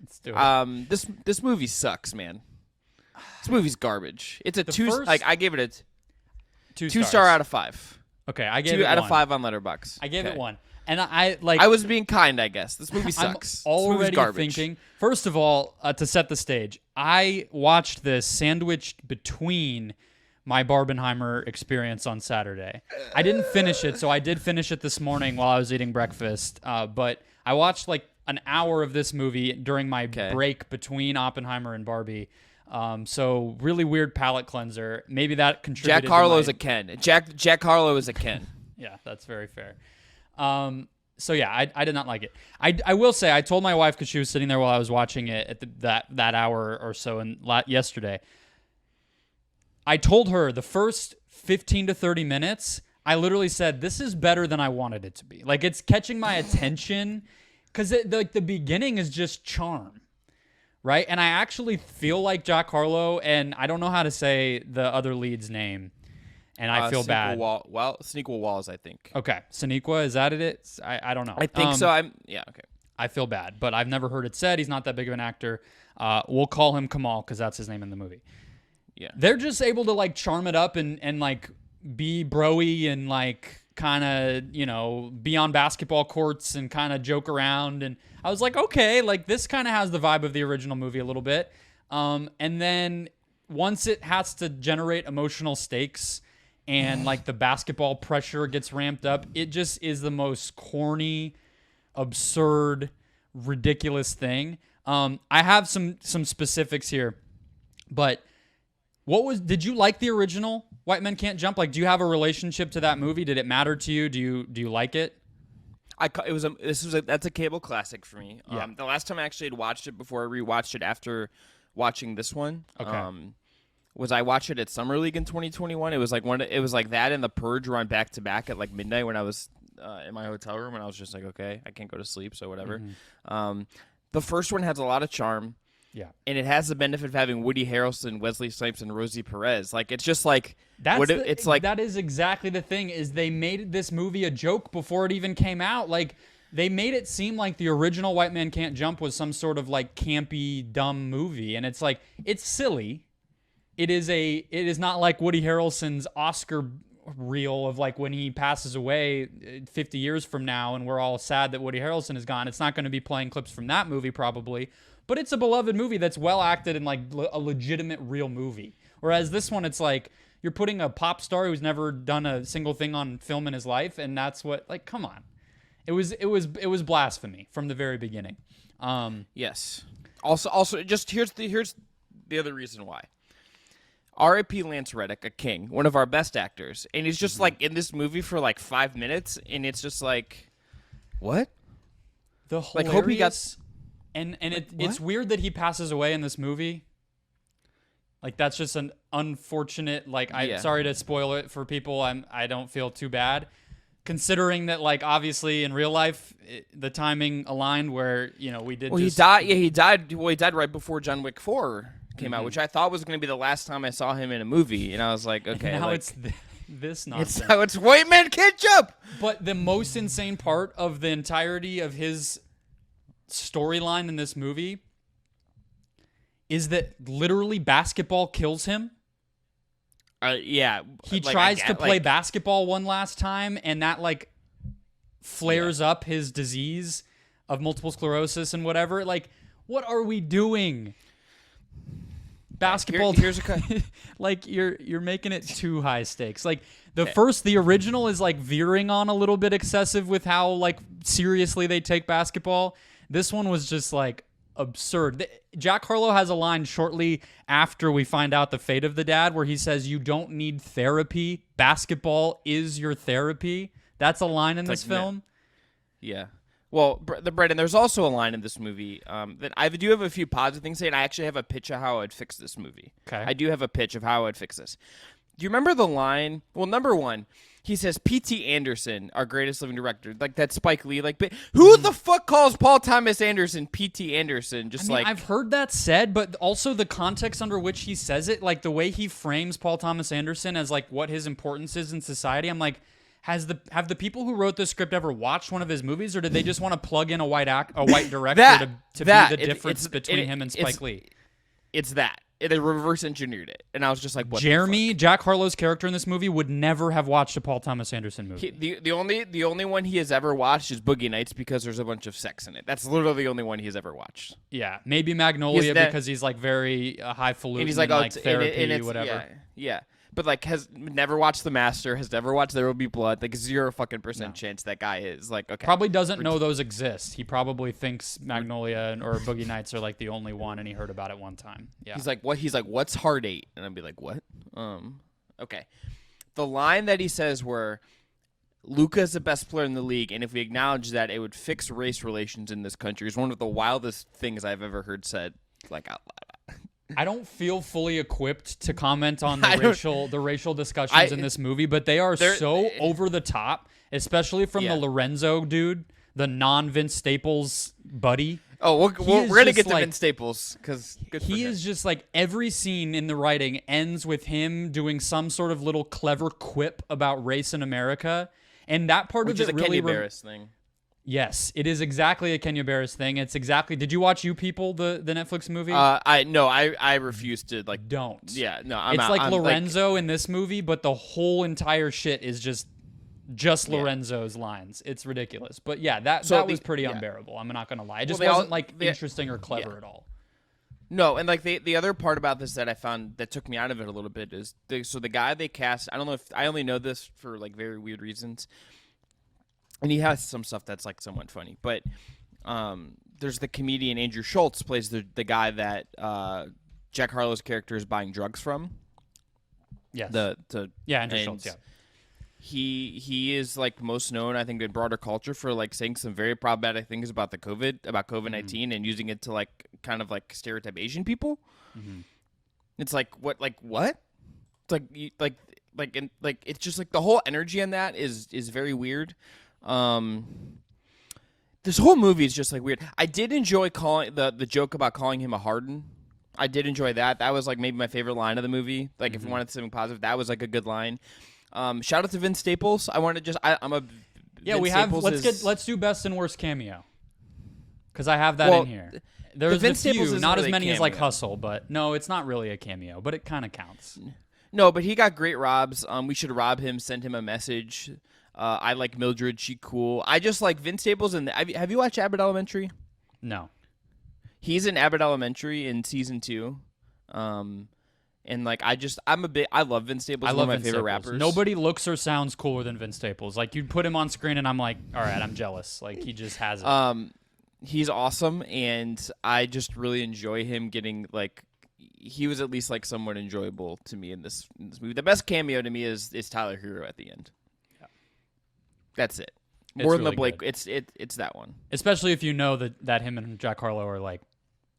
Let's do it. This movie sucks, man. This movie's garbage. It's a I gave it a 2 star out of 5. Okay, I gave it 2 out 1. of 5 on Letterboxd. I gave okay. it 1. And I was being kind, I guess. This movie sucks. I'm already thinking. First of all, to set the stage, I watched this sandwiched between my Barbenheimer experience on Saturday. I didn't finish it, so I did finish it this morning while I was eating breakfast. But I watched like an hour of this movie during my break between Oppenheimer and Barbie. So really weird palate cleanser. Maybe that contributed. Jack Harlow is a Ken. Jack Harlow is a Ken. Yeah, that's very fair. So yeah, I did not like it. I will say I told my wife because she was sitting there while I was watching it at that hour or so yesterday. I told her the first 15 to 30 minutes, I literally said, this is better than I wanted it to be. Like, it's catching my attention because like the beginning is just charm, right? And I actually feel like Jack Harlow, and I don't know how to say the other lead's name. And I feel bad. Sneakwa Walls, I think. Okay. Sneakwa, is that it? I don't know. I think so. Okay. I feel bad, but I've never heard it said. He's not that big of an actor. We'll call him Kamal because that's his name in the movie. Yeah. They're just able to like charm it up and like be bro-y and like kind of, be on basketball courts and kind of joke around. And I was like, okay, like this kind of has the vibe of the original movie a little bit. And then once it has to generate emotional stakes, and like the basketball pressure gets ramped up, it just is the most corny, absurd, ridiculous thing. I have some specifics here, but did you like the original White Men Can't Jump? Like, do you have a relationship to that movie? Did it matter to you? Do you like it? That's a cable classic for me. Yeah. The last time I actually had watched it before I rewatched it after watching this one. Okay. Was I watched it at Summer League in 2021? It was like that and The Purge were on back to back at like midnight when I was in my hotel room, and I was just like, okay, I can't go to sleep, so whatever. Mm-hmm. The first one has a lot of charm, and it has the benefit of having Woody Harrelson, Wesley Snipes, and Rosie Perez. Like it's just like that is exactly the thing. Is they made this movie a joke before it even came out. Like they made it seem like the original White Man Can't Jump was some sort of like campy, dumb movie, and it's like it's silly. It is not like Woody Harrelson's Oscar reel of like when he passes away 50 years from now and we're all sad that Woody Harrelson is gone. It's not going to be playing clips from that movie probably, but it's a beloved movie that's well acted and like a legitimate real movie. Whereas this one, it's like you're putting a pop star who's never done a single thing on film in his life, and that's what, like, come on. It was blasphemy from the very beginning. Yes. Also, just here's the other reason why. R.I.P. Lance Reddick, a king, one of our best actors, and he's just like in this movie for like 5 minutes, and it's just like, what? The hilarious, hope he got, and it's weird that he passes away in this movie. Like that's just an unfortunate. Like I'm sorry to spoil it for people. I don't feel too bad, considering that like obviously in real life the timing aligned where we did. Well, he died. Yeah, he died. Well, he died right before John Wick 4 came out, which I thought was going to be the last time I saw him in a movie, and I was like, okay, and now like, it's this nonsense. It's White Man Can't Jump. But the most insane part of the entirety of his storyline in this movie is that literally basketball kills him. Yeah, he tries to play basketball one last time, and that like flares up his disease of multiple sclerosis and whatever. Like, what are we doing? Basketball. Here's a like you're making it too high stakes. Like the original is like veering on a little bit excessive with how like seriously they take basketball. This one was just like absurd. Jack Harlow has a line shortly after we find out the fate of the dad where he says, "You don't need therapy. Basketball is your therapy." That's a line in this film. Yeah. Well, Brendon, there's also a line in this movie that I do have a few positive things to say, and I actually have a pitch of how I'd fix this movie. Okay. I do have a pitch of how I'd fix this. Do you remember the line? Well, number one, he says, P.T. Anderson, our greatest living director. Like, that Spike Lee. Like, who the fuck calls Paul Thomas Anderson P.T. Anderson? I've heard that said, but also the context under which he says it, like the way he frames Paul Thomas Anderson as like what his importance is in society. I'm like, have the people who wrote this script ever watched one of his movies, or did they just want to plug in a white director to be the difference between him and Spike Lee? It's that. They reverse engineered it, and I was just like, "What?" Jeremy, Jack Harlow's character in this movie, would never have watched a Paul Thomas Anderson movie. The only one he has ever watched is Boogie Nights because there's a bunch of sex in it. That's literally the only one he's ever watched. Yeah, maybe Magnolia because he's like very highfalutin, and he's like therapy, whatever. Yeah. But like has never watched The Master, has never watched There Will Be Blood. Like 0% chance that guy is like okay. Probably doesn't know those exist. He probably thinks Magnolia or Boogie Nights are like the only one, and he heard about it one time. Yeah. He's like, what? He's like, what's Hard 8? And I'd be like, what? Okay. The line that he says where Luka's the best player in the league, and if we acknowledge that, it would fix race relations in this country is one of the wildest things I've ever heard said like out loud. I don't feel fully equipped to comment on the racial discussions in this movie, but they are so over the top, especially from the Lorenzo dude, the non-Vince Staples buddy. Oh, we're gonna get to Vince Staples because he is just like every scene in the writing ends with him doing some sort of little clever quip about race in America, and that part which of is it a really Kenya Barris thing. Yes, it is exactly a Kenya Barris thing. It's exactly. Did you watch You People, the Netflix movie? I refuse to like. Don't. Yeah, no. It's out. Like Lorenzo in this movie, but the whole entire shit is just Lorenzo's lines. It's ridiculous. But yeah, that was pretty unbearable. I'm not gonna lie. It just wasn't interesting or clever at all. No, and like the other part about this that I found that took me out of it a little bit is the guy they cast. I don't know if I only know this for like very weird reasons. And he has some stuff that's like somewhat funny, but there's the comedian Andrew Schultz plays the guy that Jack Harlow's character is buying drugs from. Yes. Andrew Schultz. Yeah. He is like most known, I think, in broader culture for like saying some very problematic things about COVID-19 and using it to like kind of like stereotype Asian people. Mm-hmm. It's like what? It's like it's just like the whole energy in that is very weird. This whole movie is just like weird. I did enjoy calling the joke about calling him a Harden. I did enjoy that. That was like maybe my favorite line of the movie. Like if you wanted something positive, that was like a good line. Shout out to Vince Staples. I want to I'm a Vince Staples let's do best and worst cameo because I have that in here. There's a few, not as many as like Hustle, but no, it's not really a cameo, but it kind of counts. No, but he got great robs. We should rob him, send him a message. I like Mildred. She cool. I just like Vince Staples. Have you watched Abbott Elementary? No. He's in Abbott Elementary in season 2. And like I love Vince Staples. One of my favorite rappers. Nobody looks or sounds cooler than Vince Staples. Like you'd put him on screen and I'm like, all right, I'm jealous. Like he just has it. He's awesome, and I just really enjoy him getting like. He was at least like somewhat enjoyable to me in this movie. The best cameo to me is Tyler Hero at the end. That's it. More than the Blake. Good. It's that one. Especially if you know that him and Jack Harlow are like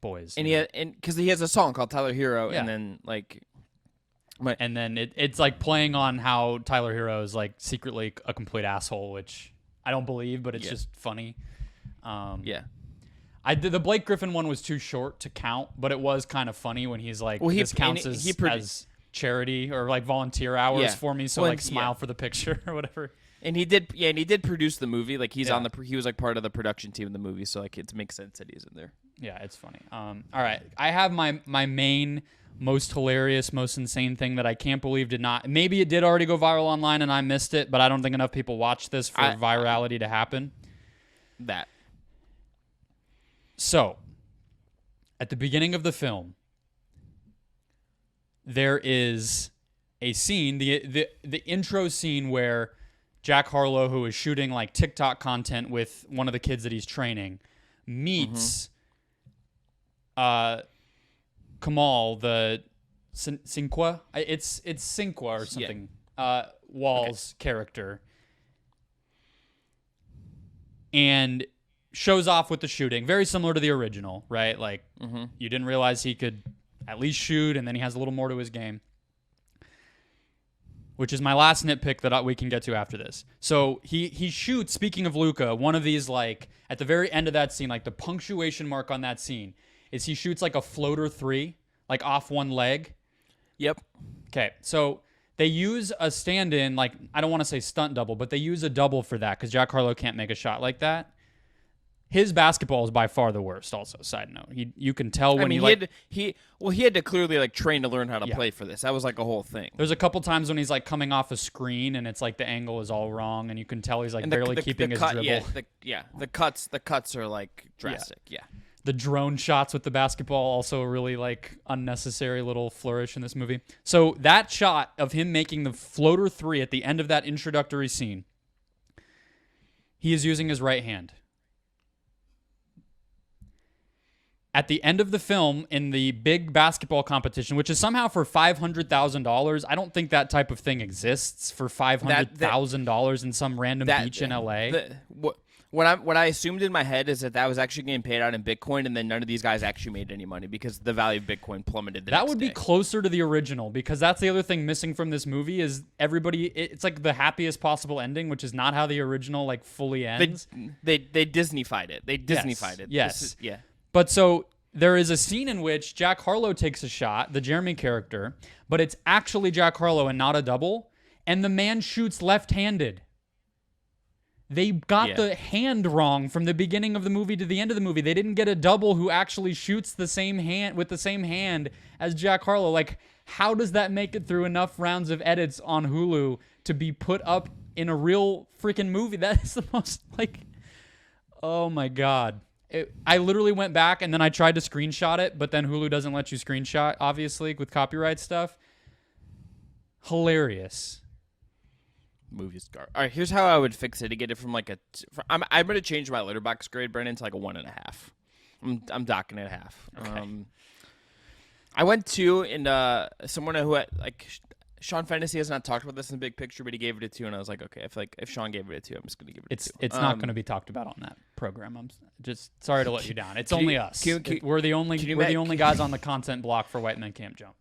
boys. And because he has a song called Tyler Hero, and then like, and then it's like playing on how Tyler Hero is like secretly a complete asshole, which I don't believe, but it's just funny. The Blake Griffin one was too short to count, but it was kind of funny when he's like, this counts as charity or like volunteer hours for me, so smile for the picture or whatever. And he did produce the movie. Like he was like part of the production team of the movie, so like it makes sense that he's in there. Yeah, it's funny. All right, I have my main, most hilarious, most insane thing that I can't believe did not. Maybe it did already go viral online and I missed it, but I don't think enough people watched this for virality to happen. So, at the beginning of the film, there is a scene, the intro scene where Jack Harlow, who is shooting like TikTok content with one of the kids that he's training, meets Kamal, the Cinqua. It's Cinqua or something. Wall's character, and shows off with the shooting, very similar to the original, right? Like you didn't realize he could at least shoot, and then he has a little more to his game. Which is my last nitpick that we can get to after this. So he shoots, speaking of Luka, one of these, like, at the very end of that scene, like the punctuation mark on that scene, is he shoots like a floater 3, like off one leg. Yep. Okay, so They use a stand-in, like, I don't want to say stunt double, but they use a double for that because Jack Harlow can't make a shot like that. His basketball is by far the worst. Also, side note, you can tell when he had to clearly like train to learn how to play for this. That was like a whole thing. There's a couple times when he's like coming off a screen and it's like the angle is all wrong, and you can tell he's like barely keeping his dribble. The cuts are like drastic. Yeah. The drone shots with the basketball also a really like unnecessary little flourish in this movie. So that shot of him making the floater 3 at the end of that introductory scene, he is using his right hand. At the end of the film, in the big basketball competition, which is somehow for $500,000, I don't think that type of thing exists for $500,000 in some random beach in LA. What I assumed in my head is that was actually getting paid out in Bitcoin, and then none of these guys actually made any money because the value of Bitcoin plummeted. That would be closer to the original, because that's the other thing missing from this movie is everybody. It's like the happiest possible ending, which is not how the original like fully ends. They Disney-fied it. They Disney-fied it. Yes. But so there is a scene in which Jack Harlow takes a shot, the Jeremy character, but it's actually Jack Harlow and not a double, and the man shoots left-handed. They got the hand wrong from the beginning of the movie to the end of the movie. They didn't get a double who actually shoots the same hand with the same hand as Jack Harlow. Like, how does that make it through enough rounds of edits on Hulu to be put up in a real freaking movie? That is the most, like, oh my God. I literally went back and then I tried to screenshot it, but then Hulu doesn't let you screenshot, obviously, with copyright stuff. Hilarious. Movie's garbage. All right, here's how I would fix it to get it from like I'm going to change my Letterboxd grade, Brendon, to like a 1.5. I'm docking it half. Okay. I went to, and someone who like Sean Fantasy has not talked about this in the big picture, but he gave it a 2, and I was like, okay, if Sean gave it a 2, I'm just going to give it a 2. It's not going to be talked about on that program. I'm just sorry to let you down. It's only us. We're the only guys on the content block for White Men Can't Jump.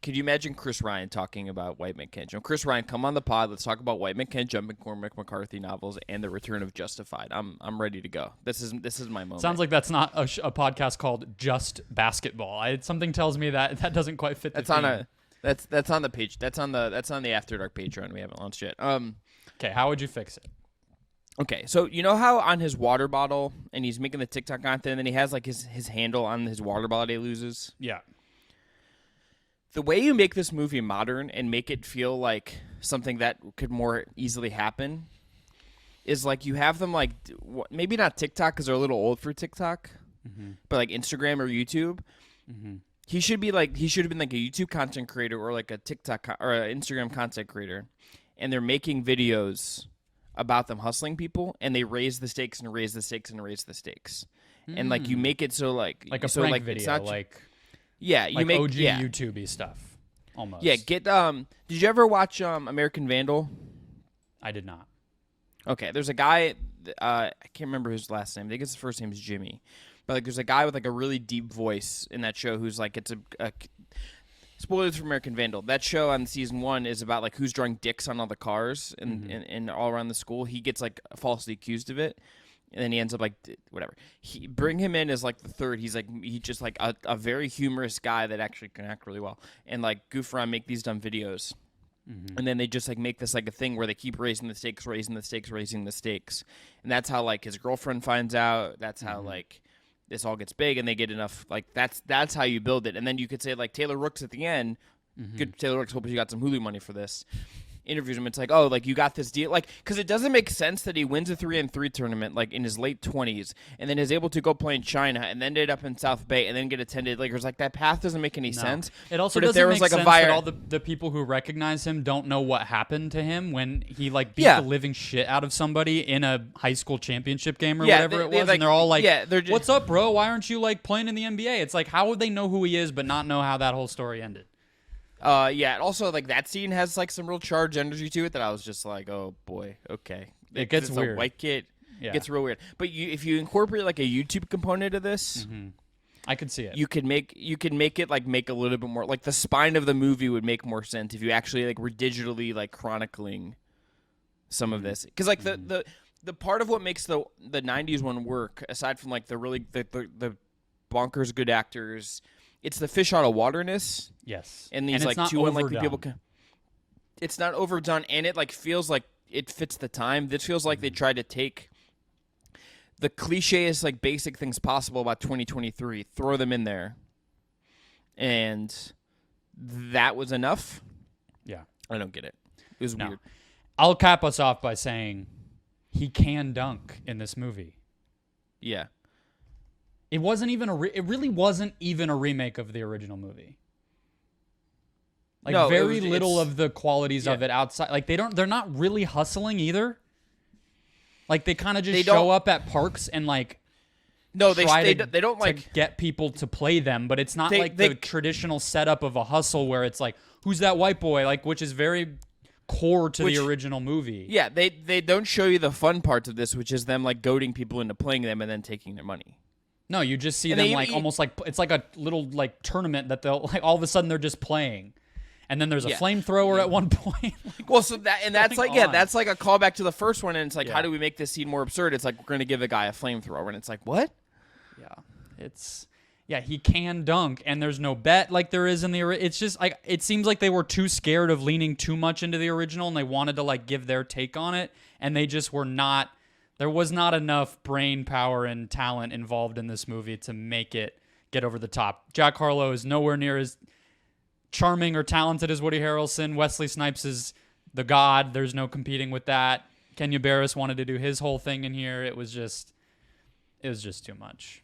Could you imagine Chris Ryan talking about White Men Can't Jump? Chris Ryan, come on the pod. Let's talk about White Men Can't Jump and Cormac McCarthy novels and the return of Justified. I'm ready to go. This is my moment. Sounds like that's not a podcast called Just Basketball. Something tells me that doesn't quite fit the theme. That's on the page. That's on the After Dark Patreon. We haven't launched yet. Okay, how would you fix it? Okay, so you know how on his water bottle, and he's making the TikTok content, and then he has like his handle on his water bottle that he loses? Yeah. The way you make this movie modern and make it feel like something that could more easily happen is like you have them like maybe not TikTok because they're a little old for TikTok, but like Instagram or YouTube. He should have been like a YouTube content creator or like a TikTok or an Instagram content creator, and they're making videos about them hustling people, and they raise the stakes and raise the stakes and raise the stakes, and like you make it so like a so prank like video, it's not, like. Yeah, you like make OG yeah. YouTube-y stuff, almost. Yeah, get did you ever watch American Vandal? I did not. Okay, there's a guy I can't remember his last name. I think his first name is Jimmy. But like there's a guy with like a really deep voice in that show who's like it's a spoilers for American Vandal. That show on season 1 is about like who's drawing dicks on all the cars and all around the school. He gets like falsely accused of it. And then he ends up like whatever. Bring him in as like the third. He's just like a very humorous guy that actually can act really well and like goof around, make these dumb videos, and then they just like make this like a thing where they keep raising the stakes, and that's how like his girlfriend finds out. That's how like this all gets big, and they get enough like that's how you build it. And then you could say like Taylor Rooks at the end. Good Taylor Rooks. Hope you got some Hulu money for this. Interviews him. It's like, oh, like you got this deal, like because it doesn't make sense that he wins a 3-on-3 tournament like in his late 20s and then is able to go play in China and then ended up in South Bay and then get attended Lakers. Like that path doesn't make any sense. It also doesn't make sense that all the people who recognize him don't know what happened to him when he like beat the living shit out of somebody in a high school championship game or whatever it was, like, and they're all like, "What's up, bro? Why aren't you like playing in the NBA?" It's like, how would they know who he is but not know how that whole story ended? Yeah. Also, like that scene has like some real charged energy to it that I was just like, oh boy, okay. It gets weird. A white kid. It gets real weird. But if you incorporate like a YouTube component of this, I could see it. You can make it like make a little bit more like the spine of the movie would make more sense if you actually like were digitally like chronicling some of this. Because like the part of what makes the 90s one work, aside from like the really the bonkers good actors. It's the fish out of waterness. Yes. And these like two unlikely people. it's not overdone, and it like feels like it fits the time. This feels like they tried to take the cliches, like basic things possible about 2023, throw them in there, and that was enough. Yeah, I don't get it. It was weird. I'll cap us off by saying he can dunk in this movie. Yeah, it wasn't even it really wasn't even a remake of the original movie. Like no, very little of the qualities of it outside. Like they're not really hustling either. Like they kind of just show up at parks and like they don't like to get people to play them, but it's not like the traditional setup of a hustle where it's like, who's that white boy? Like, which is very core to the original movie. Yeah, they don't show you the fun parts of this, which is them like goading people into playing them and then taking their money. No, you just see them like almost like it's like a little like tournament that they'll like all of a sudden they're just playing. And then there's a flamethrower at one point. Like, well, so that's like that's like a callback to the first one, and it's like, how do we make this scene more absurd? It's like we're gonna give a guy a flamethrower, and it's like, what? Yeah, he can dunk, and there's no bet like there is in the. It's just like it seems like they were too scared of leaning too much into the original, and they wanted to like give their take on it, and they just were not. There was not enough brain power and talent involved in this movie to make it get over the top. Jack Harlow is nowhere near as charming or talented as Woody Harrelson. Wesley Snipes is the god. There's no competing with that. Kenya Barris wanted to do his whole thing in here. It was just too much.